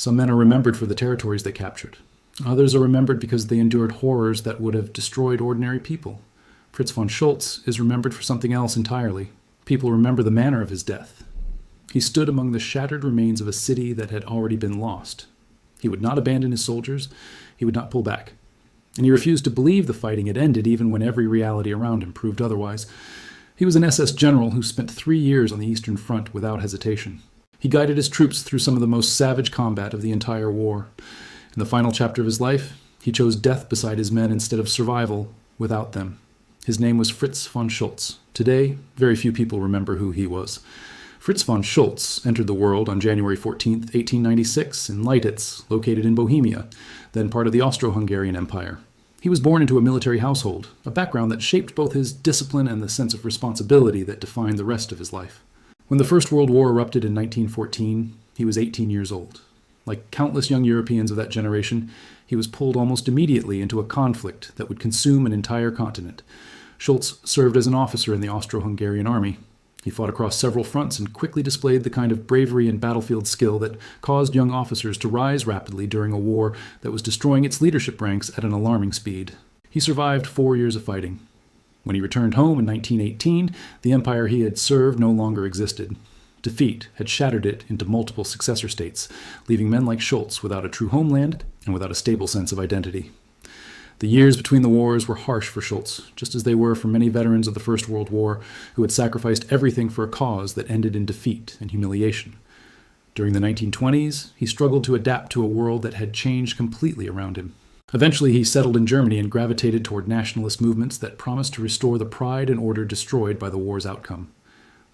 Some men are remembered for the territories they captured. Others are remembered because they endured horrors that would have destroyed ordinary people. Fritz von Scholz is remembered for something else entirely. People remember the manner of his death. He stood among the shattered remains of a city that had already been lost. He would not abandon his soldiers. He would not pull back. And he refused to believe the fighting had ended even when every reality around him proved otherwise. He was an SS general who spent 3 years on the Eastern Front without hesitation. He guided his troops through some of the most savage combat of the entire war. In the final chapter of his life, he chose death beside his men instead of survival without them. His name was Fritz von Scholz. Today, very few people remember who he was. Fritz von Scholz entered the world on January 14, 1896, in Leititz, located in Bohemia, then part of the Austro-Hungarian Empire. He was born into a military household, a background that shaped both his discipline and the sense of responsibility that defined the rest of his life. When the First World War erupted in 1914, he was 18 years old. Like countless young Europeans of that generation, he was pulled almost immediately into a conflict that would consume an entire continent. Scholz served as an officer in the Austro-Hungarian army. He fought across several fronts and quickly displayed the kind of bravery and battlefield skill that caused young officers to rise rapidly during a war that was destroying its leadership ranks at an alarming speed. He survived 4 years of fighting. When he returned home in 1918, the empire he had served no longer existed. Defeat had shattered it into multiple successor states, leaving men like Scholz without a true homeland and without a stable sense of identity. The years between the wars were harsh for Scholz, just as they were for many veterans of the First World War who had sacrificed everything for a cause that ended in defeat and humiliation. During the 1920s, he struggled to adapt to a world that had changed completely around him. Eventually, he settled in Germany and gravitated toward nationalist movements that promised to restore the pride and order destroyed by the war's outcome.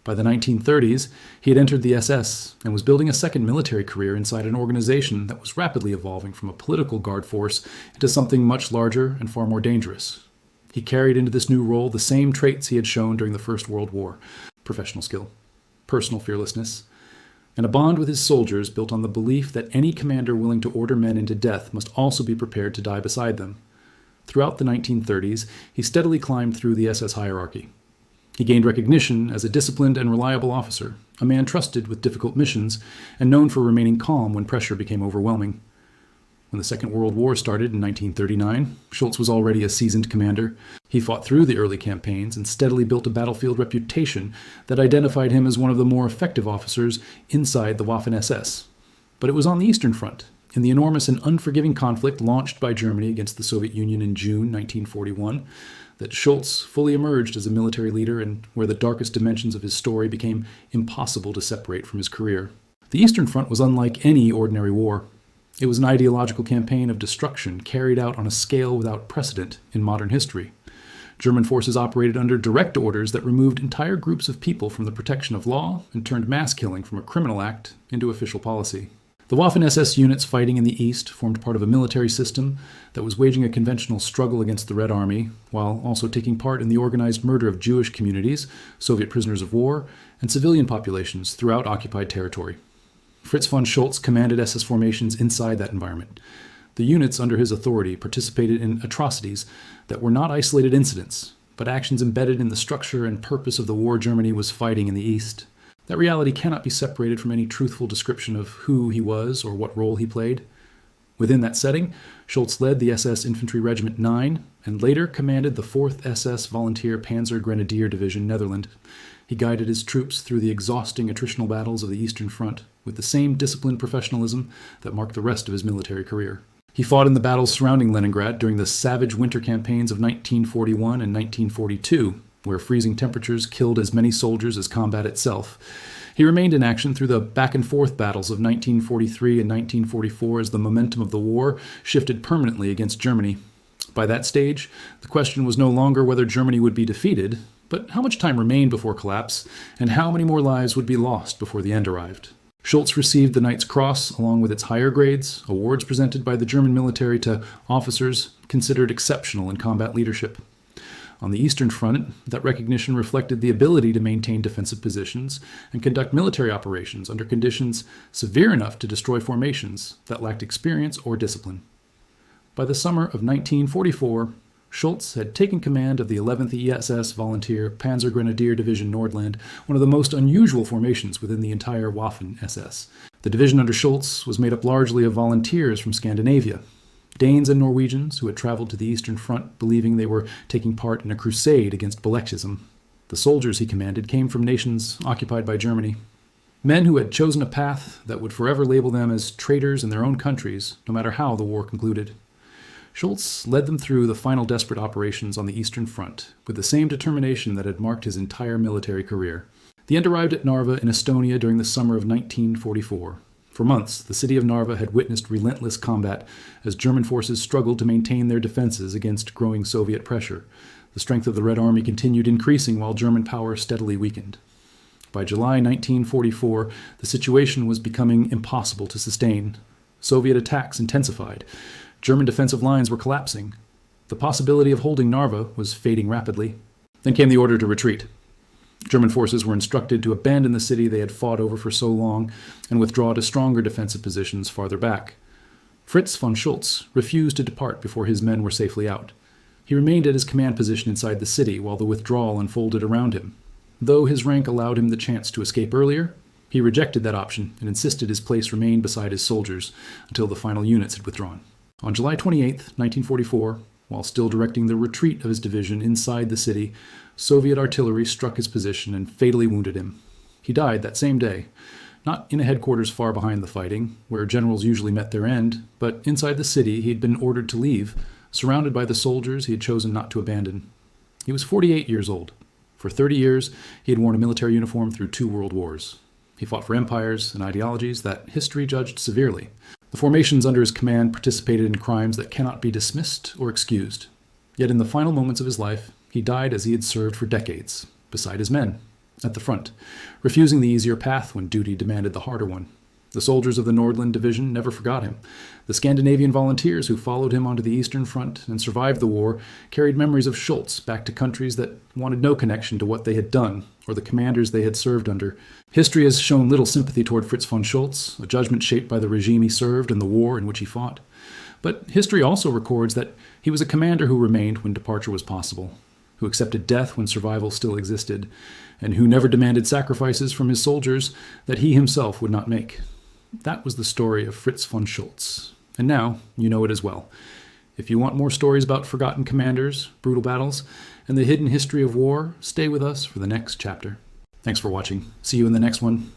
By the 1930s, he had entered the SS and was building a second military career inside an organization that was rapidly evolving from a political guard force into something much larger and far more dangerous. He carried into this new role the same traits he had shown during the First World War: professional skill, personal fearlessness, and a bond with his soldiers built on the belief that any commander willing to order men into death must also be prepared to die beside them. Throughout the 1930s, he steadily climbed through the SS hierarchy. He gained recognition as a disciplined and reliable officer, a man trusted with difficult missions, and known for remaining calm when pressure became overwhelming. When the Second World War started in 1939, Scholz was already a seasoned commander. He fought through the early campaigns and steadily built a battlefield reputation that identified him as one of the more effective officers inside the Waffen-SS. But it was on the Eastern Front, in the enormous and unforgiving conflict launched by Germany against the Soviet Union in June 1941, that Scholz fully emerged as a military leader and where the darkest dimensions of his story became impossible to separate from his career. The Eastern Front was unlike any ordinary war. It was an ideological campaign of destruction carried out on a scale without precedent in modern history. German forces operated under direct orders that removed entire groups of people from the protection of law and turned mass killing from a criminal act into official policy. The Waffen-SS units fighting in the East formed part of a military system that was waging a conventional struggle against the Red Army, while also taking part in the organized murder of Jewish communities, Soviet prisoners of war, and civilian populations throughout occupied territory. Fritz von Scholz commanded SS formations inside that environment. The units under his authority participated in atrocities that were not isolated incidents, but actions embedded in the structure and purpose of the war Germany was fighting in the East. That reality cannot be separated from any truthful description of who he was or what role he played. Within that setting, Scholz led the SS Infantry Regiment 9 and later commanded the 4th SS Volunteer Panzer Grenadier Division, Netherlands. He guided his troops through the exhausting attritional battles of the Eastern Front with the same disciplined professionalism that marked the rest of his military career. He fought in the battles surrounding Leningrad during the savage winter campaigns of 1941 and 1942, where freezing temperatures killed as many soldiers as combat itself. He remained in action through the back-and-forth battles of 1943 and 1944 as the momentum of the war shifted permanently against Germany. By that stage, the question was no longer whether Germany would be defeated, but how much time remained before collapse, and how many more lives would be lost before the end arrived. Scholz received the Knight's Cross along with its higher grades, awards presented by the German military to officers considered exceptional in combat leadership. On the Eastern Front, that recognition reflected the ability to maintain defensive positions and conduct military operations under conditions severe enough to destroy formations that lacked experience or discipline. By the summer of 1944, Scholz had taken command of the 11th ESS Volunteer Panzergrenadier Division Nordland, one of the most unusual formations within the entire Waffen-SS. The division under Scholz was made up largely of volunteers from Scandinavia, Danes and Norwegians who had traveled to the Eastern Front believing they were taking part in a crusade against Bolshevism. The soldiers he commanded came from nations occupied by Germany. Men who had chosen a path that would forever label them as traitors in their own countries, no matter how the war concluded. Scholz led them through the final desperate operations on the Eastern Front with the same determination that had marked his entire military career. The end arrived at Narva in Estonia during the summer of 1944. For months, the city of Narva had witnessed relentless combat as German forces struggled to maintain their defenses against growing Soviet pressure. The strength of the Red Army continued increasing while German power steadily weakened. By July 1944, the situation was becoming impossible to sustain. Soviet attacks intensified. German defensive lines were collapsing. The possibility of holding Narva was fading rapidly. Then came the order to retreat. German forces were instructed to abandon the city they had fought over for so long and withdraw to stronger defensive positions farther back. Fritz von Scholz refused to depart before his men were safely out. He remained at his command position inside the city while the withdrawal unfolded around him. Though his rank allowed him the chance to escape earlier, he rejected that option and insisted his place remain beside his soldiers until the final units had withdrawn. On July 28, 1944, while still directing the retreat of his division inside the city, Soviet artillery struck his position and fatally wounded him. He died that same day, not in a headquarters far behind the fighting, where generals usually met their end, but inside the city he had been ordered to leave, surrounded by the soldiers he had chosen not to abandon. He was 48 years old. For 30 years, he had worn a military uniform through 2 world wars. He fought for empires and ideologies that history judged severely. The formations under his command participated in crimes that cannot be dismissed or excused. Yet in the final moments of his life, he died as he had served for decades, beside his men, at the front, refusing the easier path when duty demanded the harder one. The soldiers of the Nordland Division never forgot him. The Scandinavian volunteers who followed him onto the Eastern Front and survived the war carried memories of Scholz back to countries that wanted no connection to what they had done or the commanders they had served under. History has shown little sympathy toward Fritz von Scholz, a judgment shaped by the regime he served and the war in which he fought. But history also records that he was a commander who remained when departure was possible, who accepted death when survival still existed, and who never demanded sacrifices from his soldiers that he himself would not make. That was the story of Fritz von Scholz, and now you know it as well. If you want more stories about forgotten commanders, brutal battles, and the hidden history of war, stay with us for the next chapter. Thanks for watching. See you in the next one.